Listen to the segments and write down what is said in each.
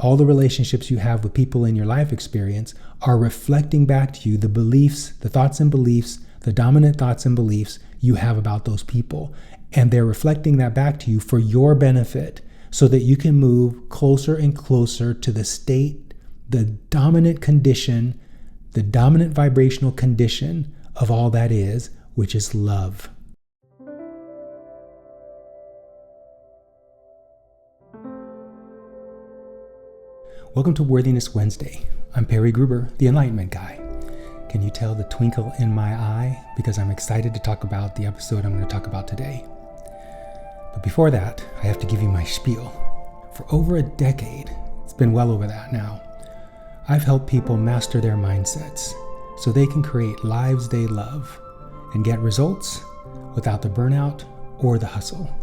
all the relationships you have with people in your life experience are reflecting back to you the beliefs, the thoughts and beliefs, the dominant thoughts and beliefs you have about those people. And they're reflecting that back to you for your benefit so that you can move closer and closer to the state, the dominant condition, the dominant vibrational condition of all that is, which is love. Welcome to Worthiness Wednesday. I'm Perry Gruber, the Enlightenment Guy. Can you tell the twinkle in my eye? Because I'm excited to talk about the episode I'm going to talk about today. But before that, I have to give you my spiel. For over a decade, it's been well over that now, I've helped people master their mindsets so they can create lives they love and get results without the burnout or the hustle,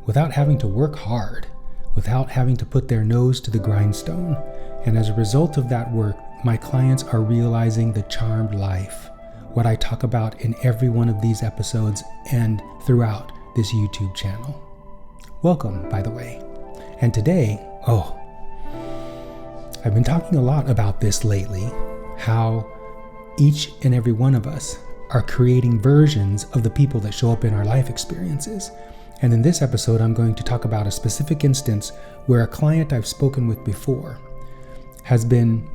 without having to work hard, without having to put their nose to the grindstone. And as a result of that work, my clients are realizing the charmed life, what I talk about in every one of these episodes and throughout this YouTube channel. Welcome, by the way. And today, I've been talking a lot about this lately, how each and every one of us are creating versions of the people that show up in our life experiences. And in this episode, I'm going to talk about a specific instance where a client I've spoken with before has been,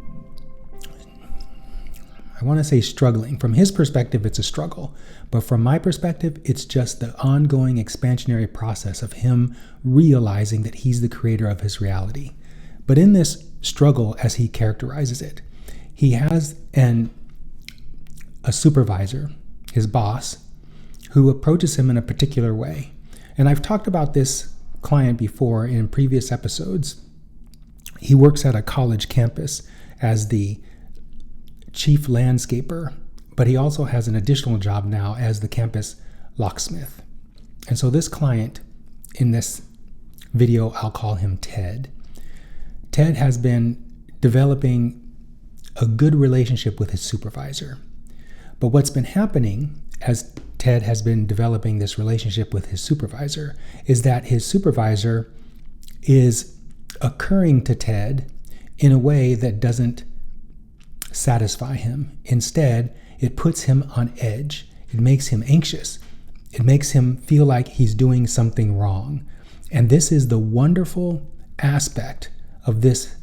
I want to say struggling. From his perspective, it's a struggle. But from my perspective, it's just the ongoing expansionary process of him realizing that he's the creator of his reality. But in this struggle, as he characterizes it, he has a supervisor, his boss, who approaches him in a particular way. And I've talked about this client before in previous episodes. He works at a college campus as the chief landscaper, but he also has an additional job now as the campus locksmith. And so this client, in this video, I'll call him Ted. Ted has been developing a good relationship with his supervisor. But what's been happening as Ted has been developing this relationship with his supervisor is that his supervisor is occurring to Ted in a way that doesn't satisfy him. Instead, it puts him on edge. It makes him anxious. It makes him feel like he's doing something wrong. And this is the wonderful aspect of this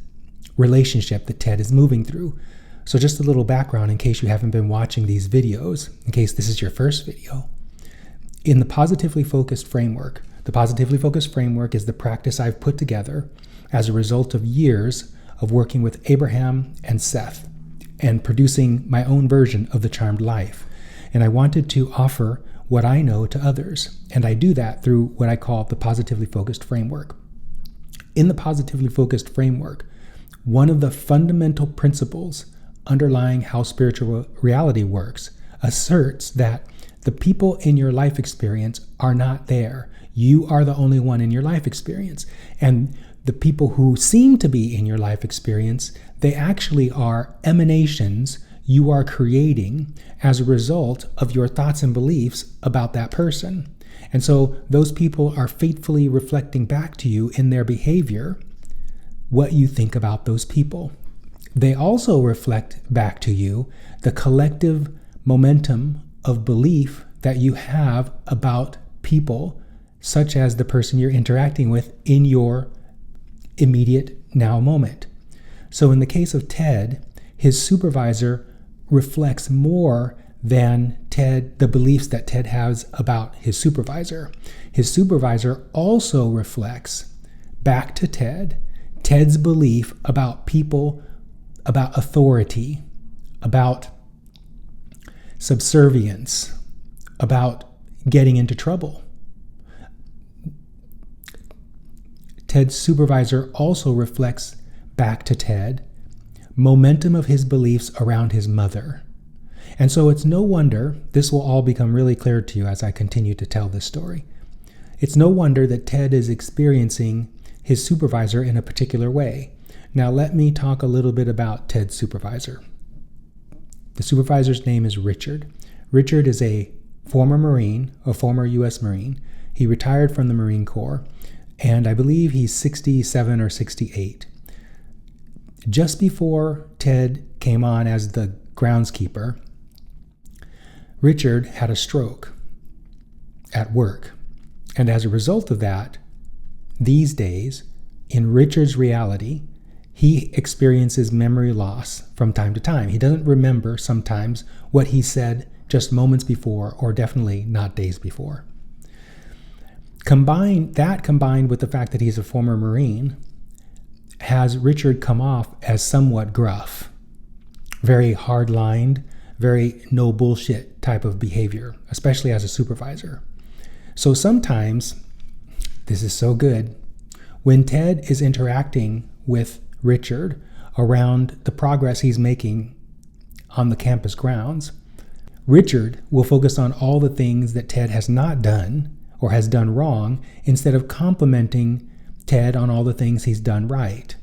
relationship that Ted is moving through. So just a little background in case you haven't been watching these videos, in case this is your first video. In the Positively Focused Framework, the Positively Focused Framework is the practice I've put together as a result of years of working with Abraham and Seth and producing my own version of the charmed life. And I wanted to offer what I know to others. And I do that through what I call the Positively Focused Framework. In the Positively Focused Framework, one of the fundamental principles underlying how spiritual reality works asserts that the people in your life experience are not there. You are the only one in your life experience. And the people who seem to be in your life experience, they actually are emanations you are creating as a result of your thoughts and beliefs about that person. And so those people are faithfully reflecting back to you in their behavior what you think about those people. They also reflect back to you the collective momentum of belief that you have about people, such as the person you're interacting with in your immediate now moment. So in the case of Ted, his supervisor reflects more than the beliefs that Ted has about his supervisor. His supervisor also reflects back to Ted's belief about people, about authority, about subservience, about getting into trouble. Ted's supervisor also reflects back to Ted momentum of his beliefs around his mother. And so it's no wonder, this will all become really clear to you as I continue to tell this story. It's no wonder that Ted is experiencing his supervisor in a particular way. Now let me talk a little bit about Ted's supervisor. The supervisor's name is Richard. Richard is a former Marine, a former U.S. Marine. He retired from the Marine Corps, and I believe he's 67 or 68. Just before Ted came on as the groundskeeper, Richard had a stroke at work. And as a result of that, these days, in Richard's reality, he experiences memory loss from time to time. He doesn't remember sometimes what he said just moments before, or definitely not days before. Combined with the fact that he's a former Marine, has Richard come off as somewhat gruff, very hard-lined, very no bullshit type of behavior, especially as a supervisor. So sometimes, this is so good, when Ted is interacting with Richard around the progress he's making on the campus grounds, Richard will focus on all the things that Ted has not done or has done wrong, instead of complimenting Ted on all the things he's done right.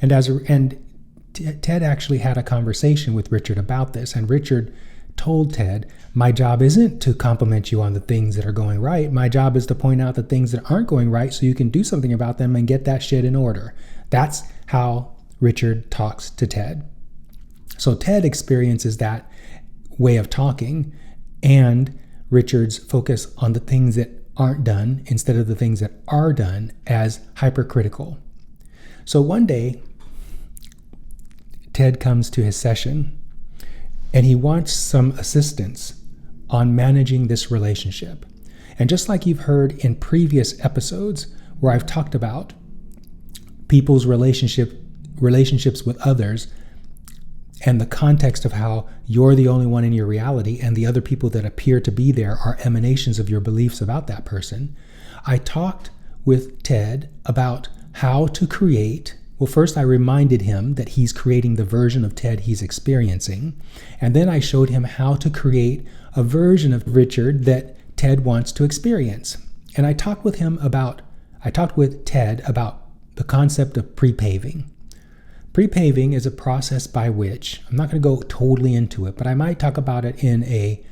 And Ted actually had a conversation with Richard about this, and Richard told Ted, my job isn't to compliment you on the things that are going right. My job is to point out the things that aren't going right so you can do something about them and get that shit in order. That's how Richard talks to Ted. So Ted experiences that way of talking, and Richard's focus on the things that aren't done instead of the things that are done as hypercritical. So one day, Ted comes to his session and he wants some assistance on managing this relationship. And just like you've heard in previous episodes where I've talked about people's relationships with others and the context of how you're the only one in your reality and the other people that appear to be there are emanations of your beliefs about that person, I talked with Ted about how to create. Well, first I reminded him that he's creating the version of Ted he's experiencing, and then I showed him how to create a version of Richard that Ted wants to experience. And I talked with Ted about the concept of pre-paving. Pre-paving is a process by which, I'm not going to go totally into it, but I might talk about it in a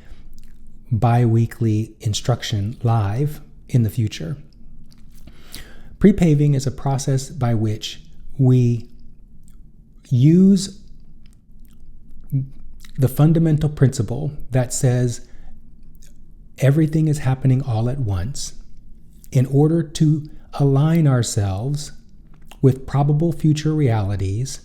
bi-weekly instruction live in the future. Pre-paving is a process by which we use the fundamental principle that says everything is happening all at once in order to align ourselves with probable future realities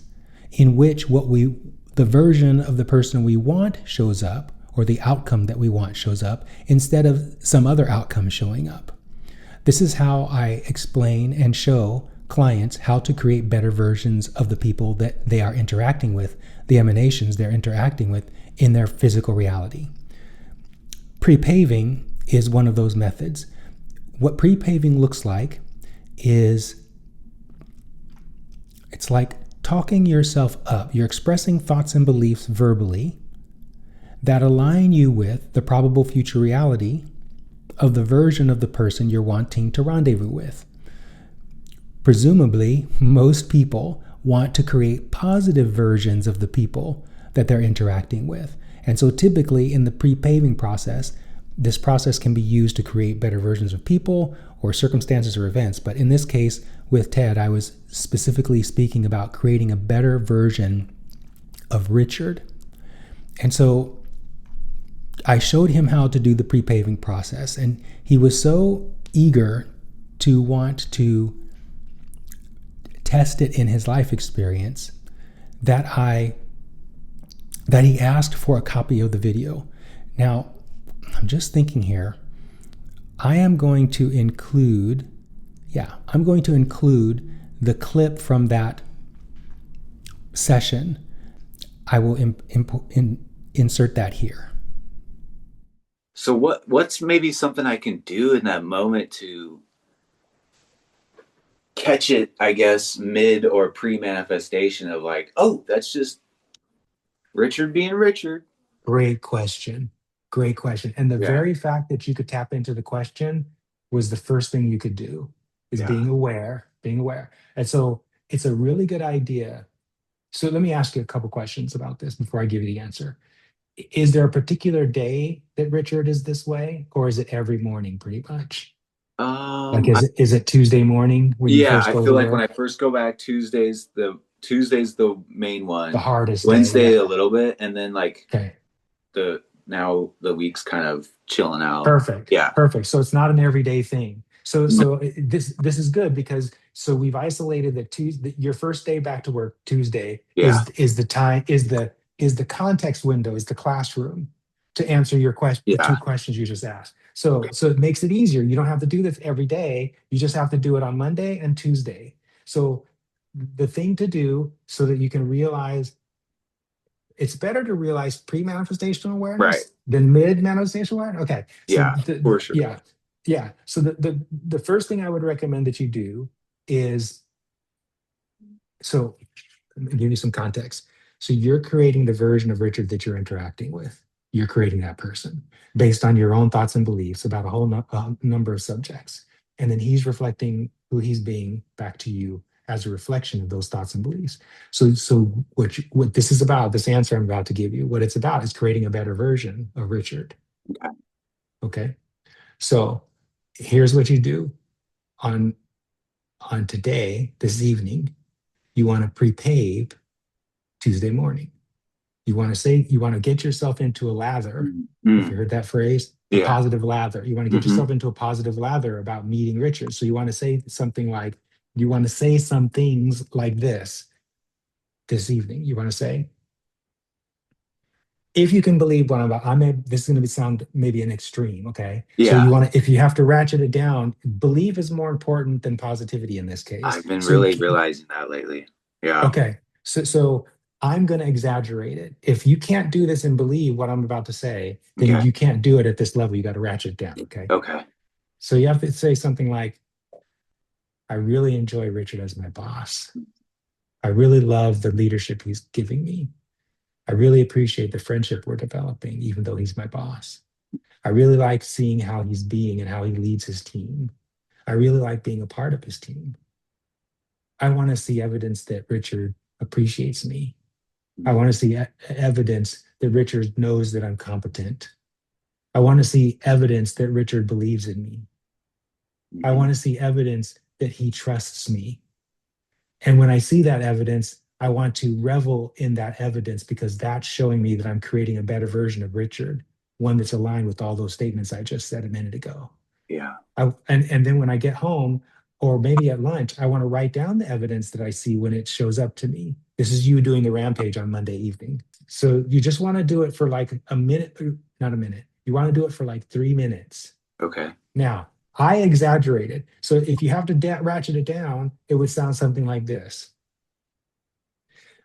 in which the version of the person we want shows up, or the outcome that we want shows up, instead of some other outcome showing up. This is how I explain and show clients how to create better versions of the people that they are interacting with, the emanations they're interacting with in their physical reality. Pre-paving is one of those methods. What pre-paving looks like is, it's like talking yourself up. You're expressing thoughts and beliefs verbally that align you with the probable future reality of the version of the person you're wanting to rendezvous with. Presumably, most people want to create positive versions of the people that they're interacting with. And so typically in the pre-paving process, this process can be used to create better versions of people or circumstances or events. But in this case, with Ted, I was specifically speaking about creating a better version of Richard. And so I showed him how to do the pre-paving process, and he was so eager to want to test it in his life experience that he asked for a copy of the video. Now, I'm just thinking here, I'm going to include the clip from that session. I will insert that here. So what's maybe something I can do in that moment to catch it, I guess, mid or pre-manifestation of like, oh, that's just Richard being Richard. Great question. Great question. And the Yeah. very fact that you could tap into the question was the first thing you could do, is Yeah. being aware. And so it's a really good idea. So let me ask you a couple questions about this before I give you the answer. Is there a particular day that Richard is this way, or is it every morning pretty much? Like, I, is it Tuesday morning when you yeah, first I go feel to like when I work? first go back Tuesdays, Tuesday's the main The one. hardest day. Wednesday Yeah. a little bit, and then like Okay. the now the week's kind of chilling out. Perfect. Yeah. Perfect. So it's not an everyday thing. This is good because so we've isolated that Tuesday, your first day back to work, Tuesday, Yeah. is the time is the context window, is the classroom to answer your question, the two Yeah. questions you just asked. So it makes it easier. You don't have to do this every day. You just have to do it on Monday and Tuesday. So the thing to do so that you can realize it's better to realize pre-manifestational Right. awareness than mid-manifestational awareness. Okay, so Yeah. For sure. yeah, yeah. So the first thing I would recommend that you do is so let me give you some context. So you're creating the version of Richard that you're interacting with. You're creating that person based on your own thoughts and beliefs about a whole number of subjects, and then he's reflecting who he's being back to you as a reflection of those thoughts and beliefs. So what this is about, this answer I'm about to give you, what it's about is creating a better version of Richard. Okay. Okay. So here's what you do on today, this evening. You want to pre-pave Tuesday morning. You want to get yourself into a lather. Have Mm. you heard that phrase? A Yeah. positive lather. You want to get Hmm. yourself into a positive lather about meeting Richard. So you want to say something like, you want to say some things like this evening. You want to say, if you can believe what I'm about, this is going to sound maybe an extreme, okay? So Yeah. you want to, if you have to ratchet it down, belief is more important than positivity in this case. I've been So you, really realizing that lately. Yeah. okay, so I'm going to exaggerate it. If you can't do this and believe what I'm about to say, then Okay. you can't do it at this level. You got to ratchet it down, okay? Okay. So you have to say something like, I really enjoy Richard as my boss. I really love the leadership he's giving me. I really appreciate the friendship we're developing, even though he's my boss. I really like seeing how he's being and how he leads his team. I really like being a part of his team. I want to see evidence that Richard appreciates me. I want to see evidence that Richard knows that I'm competent. I want to see evidence that Richard believes in me. I Mhm. want to see evidence that he trusts me. And when I see that evidence, I want to revel in that evidence because that's showing me that I'm creating a better version of Richard, one that's aligned with all those statements I just said a minute ago. Yeah. And then when I get home, or maybe at lunch, I want to write down the evidence that I see when it shows up to me. This is you doing the rampage on Monday evening. So you just want to do it for like a minute, not a minute. You want to do it for like 3 minutes. Okay. Now, I exaggerated. So if you have to ratchet it down, it would sound something like this.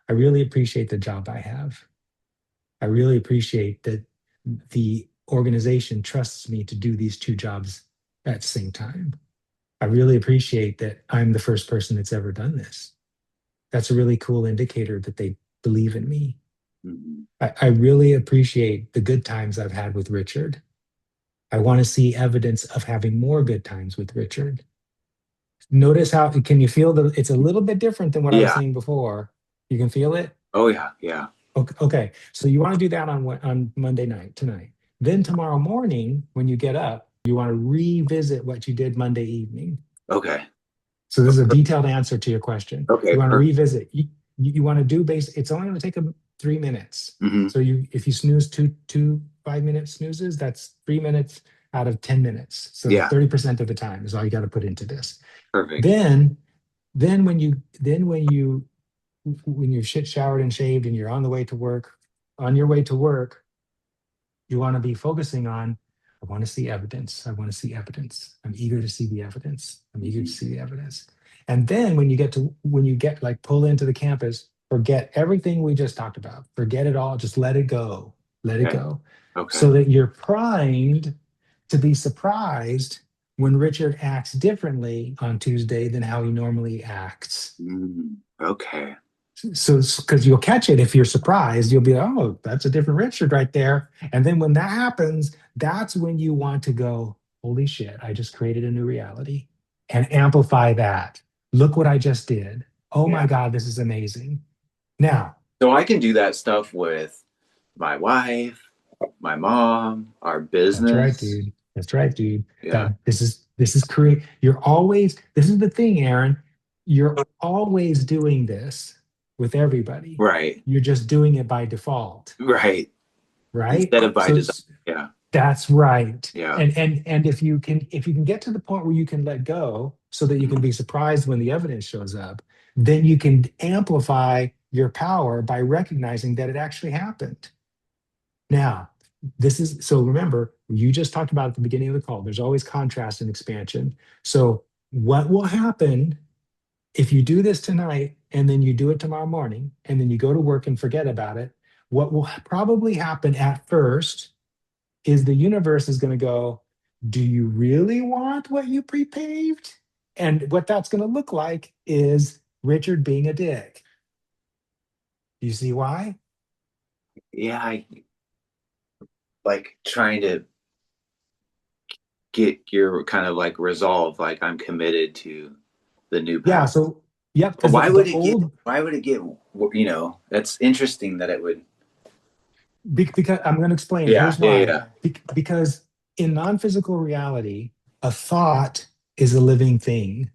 I really appreciate the job I have. I really appreciate that the organization trusts me to do these two jobs at the same time. I really appreciate that I'm the first person that's ever done this. That's a really cool indicator that they believe in me. Mhm. I really appreciate the good times I've had with Richard. I want to see evidence of having more good times with Richard. Notice how, can you feel that it's a little bit different than what I was Yeah. saying before? You can feel it? Oh yeah. Yeah. Okay. So you want to do that on Monday night, tonight. Then tomorrow morning, when you get up, you want to revisit what you did Monday evening. Okay. So this is a detailed answer to your question. Okay. You want to Perfect. revisit. You want to do base. It's only going to take 3 minutes. Hmm. So if you snooze two 5 minute snoozes, that's 3 minutes out of 10 minutes. So Yeah. 30% of the time is all you got to put into this. Perfect. Then when you're shit showered and shaved and you're on your way to work, you want to be focusing on, I want to see evidence. I want to see evidence. I'm eager to see the evidence. I'm eager to Mhm. see the evidence. And then when you get like pull into the campus, forget everything we just talked about. Forget it all. Just let it go. Let it Okay. go. Okay. So that you're primed to be surprised when Richard acts differently on Tuesday than how he normally acts. Okay. So because you'll catch it if you're surprised, you'll be, oh, that's a different Richard right there. And then when that happens, that's when you want to go, holy shit, I just created a new reality, and amplify that. Look what I just did. Oh Yeah. my God, this is amazing. Now, So I can do that stuff with my wife, my mom, our that's right, business. dude. That's right, dude. Yeah. That this is create. You're always, this is the thing, Aaron. You're always doing this with everybody. Right. You're just doing it by default, Right. right? Instead of by So design. Yeah. that's right. Yeah. And if you can get to the point where you can let go so that you can Mhm. be surprised when the evidence shows up, then you can amplify your power by recognizing that it actually happened. Now, this is so remember, you just talked about at the beginning of the call, there's always contrast and expansion. So what will happen if you do this tonight and then you do it tomorrow morning and then you go to work and forget about it? What will probably happen at first is the universe is going to go, do you really want what you pre-paved? And what that's going to look like is Richard being a dick. Do you see why? Yeah. I like trying to get your kind of like resolve, like I'm committed to the new Yeah. path. So, yep. But Because the old, why would it get, that's interesting that it would. because I'm going to explain. Yeah. Here's Yeah. why. Yeah. Because in non-physical reality, a thought is a living thing,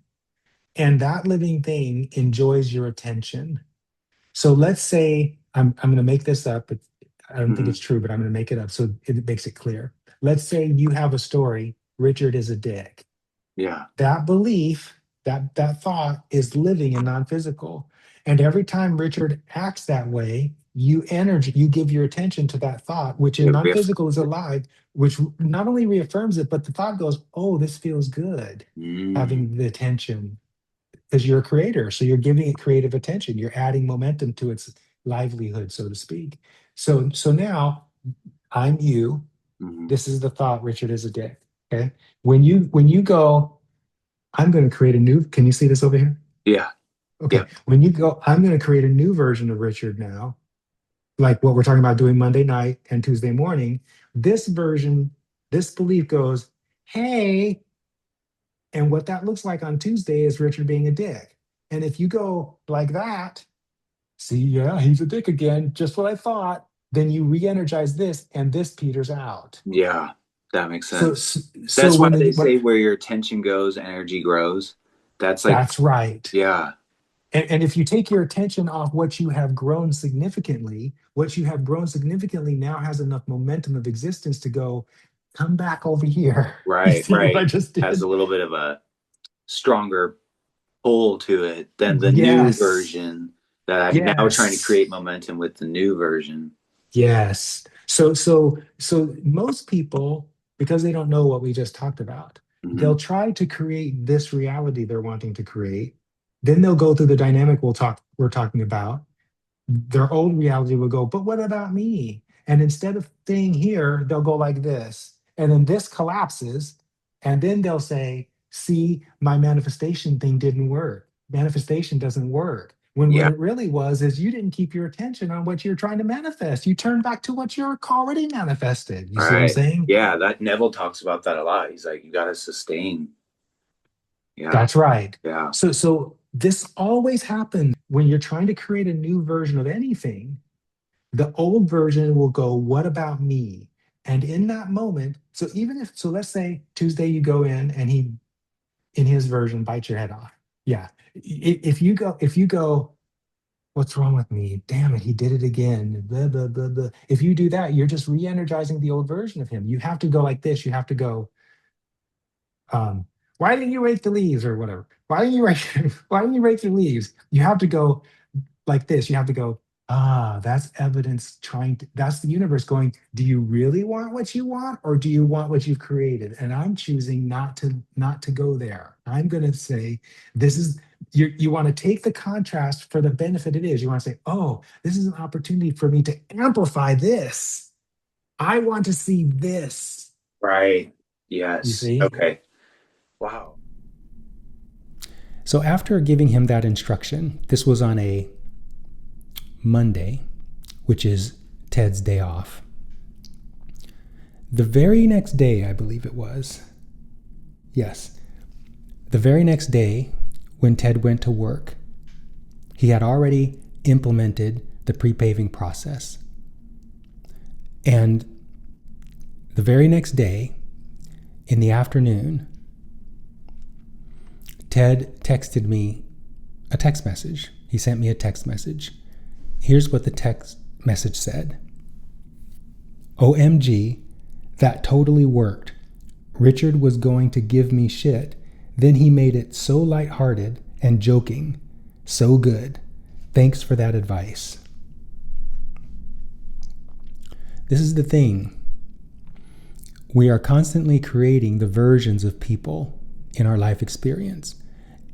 and that living thing enjoys your attention. So let's say I'm going to make this up, but I don't think Hmm. it's true, but I'm going to make it up so it makes it clear. Let's say you have a story, Richard is a dick. Yeah. That belief, that thought is living in non-physical. And every time Richard acts that way, you give your attention to that thought, which in It non-physical is alive, which not only reaffirms it, but the thought goes, oh, this feels good, Mm. having the attention because you're a creator. So you're giving it creative attention. You're adding momentum to its livelihood, so to speak. So now I'm you. Mhm. This is the thought, Richard is a dick. Okay. When you go, I'm going to create a new, can you see this over here? Yeah. Okay. Yeah. When you go, I'm going to create a new version of Richard now, like what we're talking about doing Monday night and Tuesday morning. This version, this belief goes, hey, and what that looks like on Tuesday is Richard being a dick. And if you go like that, see, yeah, he's a dick again, just what I thought, then you re-energize this and this peters out. Yeah. That makes So sense. so That's why when they the say where your attention goes, energy grows. That's like, that's right. yeah. And if you take your attention off what you have grown significantly, what you have grown significantly now has enough momentum of existence to go, come back over here. You Right. see what I Right. just Has did? a little bit of a stronger pull to it than the new Yes. version that I'm now trying to Yes. create momentum with the new version. Yes. So most people, because they don't know what we just talked about, Hmm. they'll try to create this reality they're wanting to create. Then they'll go through the dynamic we're talking about. Their old reality will go, but what about me? And instead of staying here, they'll go like this. And then this collapses. And then they'll say, see, my manifestation thing didn't work. Manifestation doesn't work. When what Yeah. it really was is you didn't keep your attention on what you're trying to manifest. You turned back to what you're already manifested. You see what I'm Right. saying? Yeah. That Neville talks about that a lot. He's like, you got to sustain. Yeah. That's right. Yeah. So this always happens when you're trying to create a new version of anything. The old version will go, what about me? And in that moment, so let's say Tuesday you go in and he, in his version, bites your head off. Yeah. If you go, what's wrong with me? Damn it, he did it again. Blah, blah, blah, blah. If you do that, you're just re-energizing the old version of him. You have to go like this. You have to go, um, why didn't you rake the leaves or whatever? Why didn't you rake the leaves? You have to go, like this. You have to go, that's evidence that's the universe going, do you really want what you want or do you want what you've created? And I'm choosing not to go there. I'm going to say, this is, you want to take the contrast for the benefit it is. You want to say, oh, this is an opportunity for me to amplify this. I want to see this. Right. You Yes. see? Okay. Wow. So after giving him that instruction, this was on a Monday, which is Ted's day off. The very next day, I believe it was. Yes. The very next day, when Ted went to work, he had already implemented the pre-paving process. And the very next day, in the afternoon, Ted texted me a text message He sent me a text message. Here's what the text message said. OMG, that totally worked. Richard was going to give me shit. Then he made it so lighthearted and joking. So good. Thanks for that advice. This is the thing. We are constantly creating the versions of people in our life experience.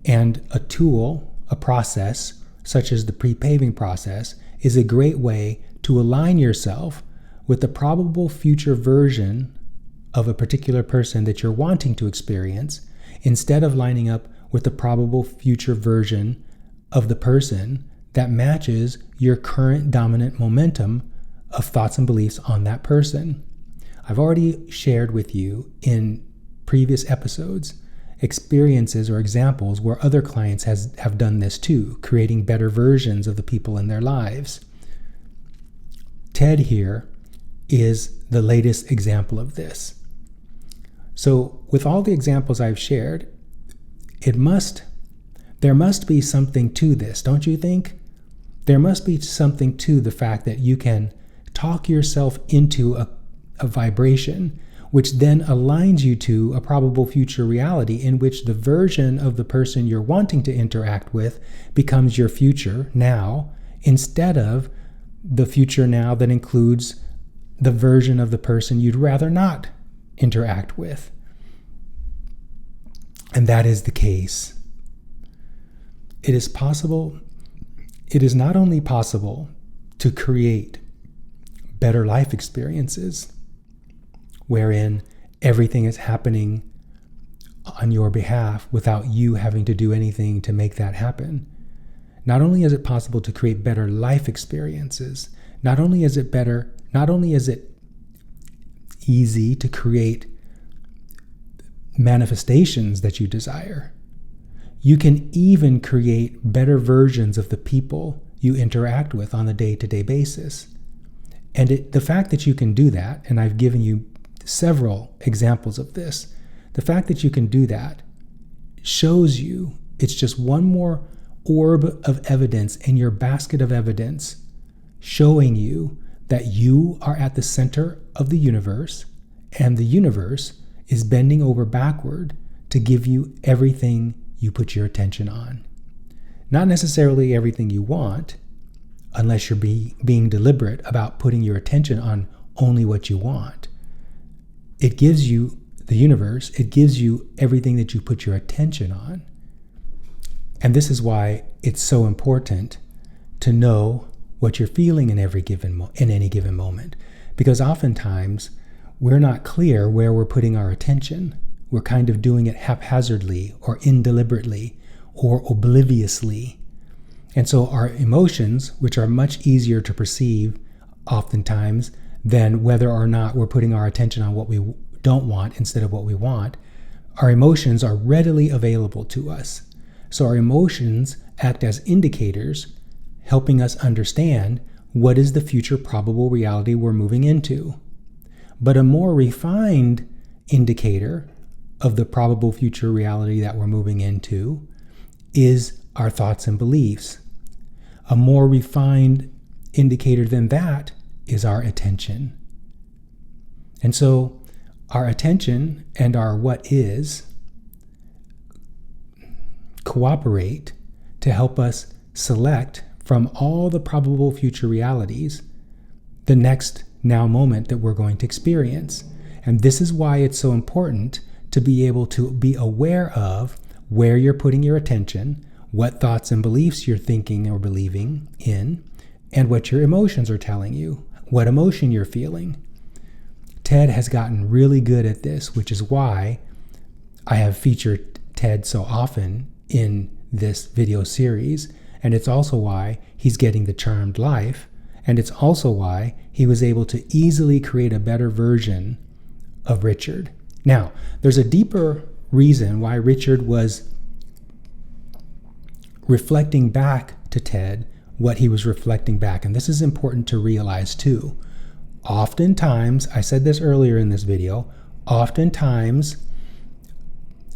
And a tool, a process, such as the pre-paving process, is a great way to align yourself with the probable future version of a particular person that you're wanting to experience, instead of lining up with the probable future version of the person that matches your current dominant momentum of thoughts and beliefs on that person. I've already shared with you in previous episodes experiences or examples where other clients have done this too, creating better versions of the people in their lives. Ted here is the latest example of this. So with all the examples I've shared, there must be something to this, don't you think? There must be something to the fact that you can talk yourself into a vibration, which then aligns you to a probable future reality in which the version of the person you're wanting to interact with becomes your future now, instead of the future now that includes the version of the person you'd rather not interact with. And that is the case. It is possible, it is not only possible to create better life experiences wherein everything is happening on your behalf without you having to do anything to make that happen. Not only is it possible to create better life experiences, not only is it easy to create manifestations that you desire, you can even create better versions of the people you interact with on a day-to-day basis. And the fact that you can do that, and I've given you several examples of this, the fact that you can do that shows you it's just one more orb of evidence in your basket of evidence showing you that you are at the center of the universe, and the universe is bending over backward to give you everything you put your attention on. Not necessarily everything you want, unless you're being deliberate about putting your attention on only what you want. It gives you the universe, it gives you everything that you put your attention on. And this is why it's so important to know what you're feeling in any given moment. Because oftentimes we're not clear where we're putting our attention. We're kind of doing it haphazardly or indeliberately or obliviously. And so our emotions, which are much easier to perceive oftentimes than whether or not we're putting our attention on what we don't want instead of what we want, our emotions are readily available to us. So our emotions act as indicators, helping us understand what is the future probable reality we're moving into. But a more refined indicator of the probable future reality that we're moving into is our thoughts and beliefs. A more refined indicator than that is our attention. And so our attention and our what is cooperate to help us select from all the probable future realities the next now moment that we're going to experience. And this is why it's so important to be able to be aware of where you're putting your attention, what thoughts and beliefs you're thinking or believing in, and what your emotions are telling you, what emotion you're feeling. Ted has gotten really good at this, which is why I have featured Ted so often in this video series, and it's also why he's getting the charmed life, and it's also why he was able to easily create a better version of Richard. Now, there's a deeper reason why Richard was reflecting back to Ted what he was reflecting back, and this is important to realize too. Oftentimes, I said this earlier in this video, oftentimes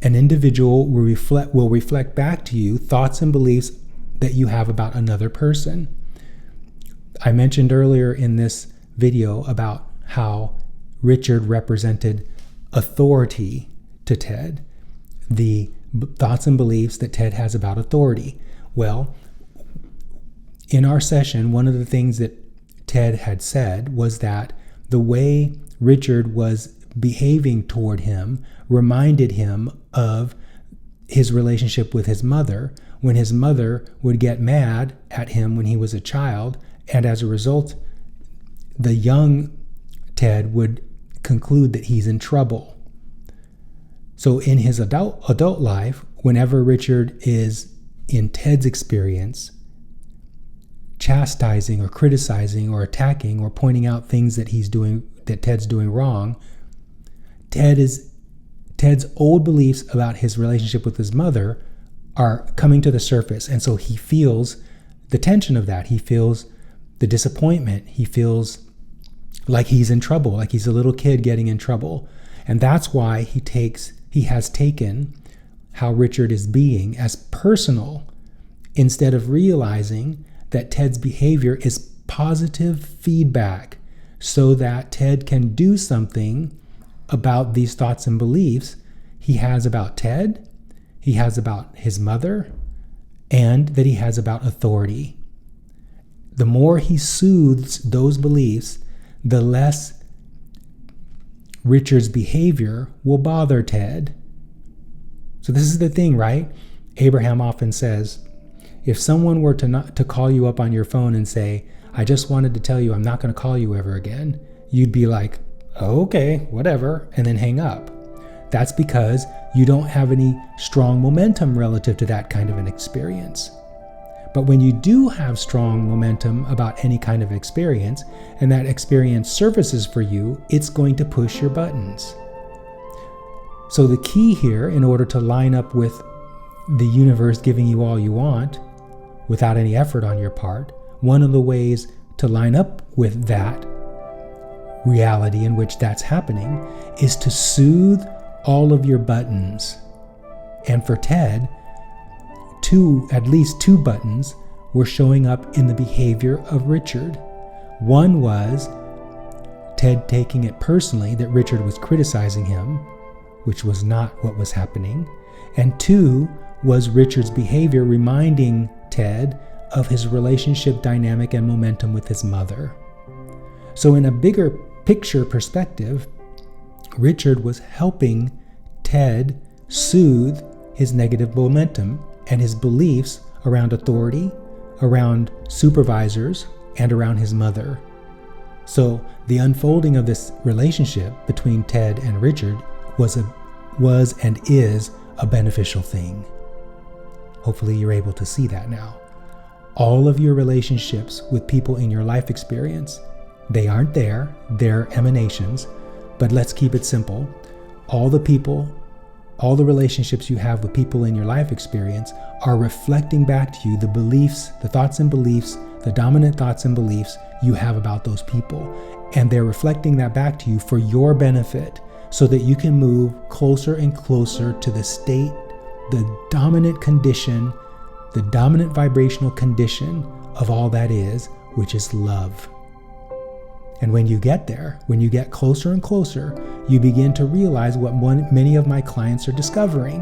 an individual will reflect back to you thoughts and beliefs that you have about another person. I mentioned earlier in this video about how Richard represented authority to Ted, the thoughts and beliefs that Ted has about authority. Well, in our session, one of the things that Ted had said was that the way Richard was behaving toward him reminded him of his relationship with his mother, when his mother would get mad at him when he was a child, and as a result, the young Ted would conclude that he's in trouble. So in his adult life, whenever Richard is, in Ted's experience, chastising or criticizing or attacking or pointing out things that Ted's doing wrong, Ted's old beliefs about his relationship with his mother are coming to the surface. And so he feels the tension of that. He feels the disappointment. He feels like he's in trouble, like he's a little kid getting in trouble. And that's why he has taken how Richard is being as personal, instead of realizing that Ted's behavior is positive feedback so that Ted can do something about these thoughts and beliefs he has about Ted, he has about his mother, and that he has about authority. The more he soothes those beliefs, the less Richard's behavior will bother Ted. So this is the thing, right? Abraham often says, if someone were to call you up on your phone and say, I just wanted to tell you I'm not going to call you ever again, you'd be like, oh, okay, whatever, and then hang up. That's because you don't have any strong momentum relative to that kind of an experience. But when you do have strong momentum about any kind of experience, and that experience surfaces for you, it's going to push your buttons. So the key here, in order to line up with the universe giving you all you want, without any effort on your part, one of the ways to line up with that reality in which that's happening is to soothe all of your buttons. And for Ted, at least two buttons were showing up in the behavior of Richard. One was Ted taking it personally that Richard was criticizing him, which was not what was happening. And two was Richard's behavior reminding Ted of his relationship dynamic and momentum with his mother. So in a bigger picture perspective, Richard was helping Ted soothe his negative momentum and his beliefs around authority, around supervisors, and around his mother. So the unfolding of this relationship between Ted and Richard was and is a beneficial thing. Hopefully you're able to see that now. All of your relationships with people in your life experience, they aren't there, they're emanations, but let's keep it simple. All the relationships you have with people in your life experience are reflecting back to you the beliefs, the thoughts and beliefs, the dominant thoughts and beliefs you have about those people. And they're reflecting that back to you for your benefit so that you can move closer and closer to the state, the dominant condition, the dominant vibrational condition of all that is, which is love. And when you get there, when you get closer and closer, you begin to realize what many of my clients are discovering,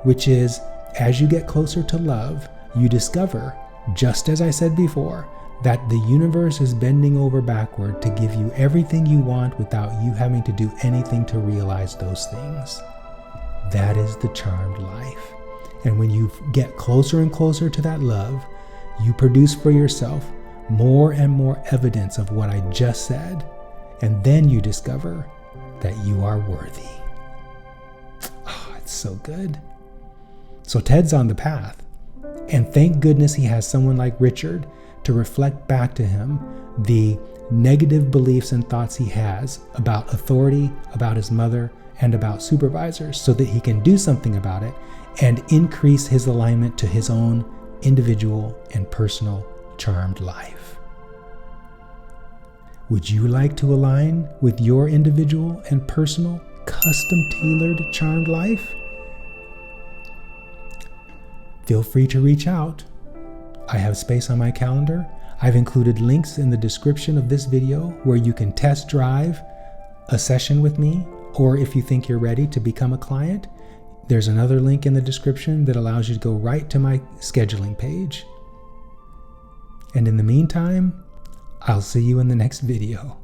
which is as you get closer to love, you discover, just as I said before, that the universe is bending over backward to give you everything you want without you having to do anything to realize those things. That is the charmed life. And when you get closer and closer to that love, you produce for yourself more and more evidence of what I just said, and then you discover that you are worthy. Oh, it's so good. So Ted's on the path, and thank goodness he has someone like Richard to reflect back to him the negative beliefs and thoughts he has about authority, about his mother, and about supervisors, so that he can do something about it and increase his alignment to his own individual and personal charmed life. Would you like to align with your individual and personal, custom-tailored charmed life? Feel free to reach out. I have space on my calendar. I've included links in the description of this video where you can test drive a session with me, or if you think you're ready to become a client, there's another link in the description that allows you to go right to my scheduling page. And in the meantime, I'll see you in the next video.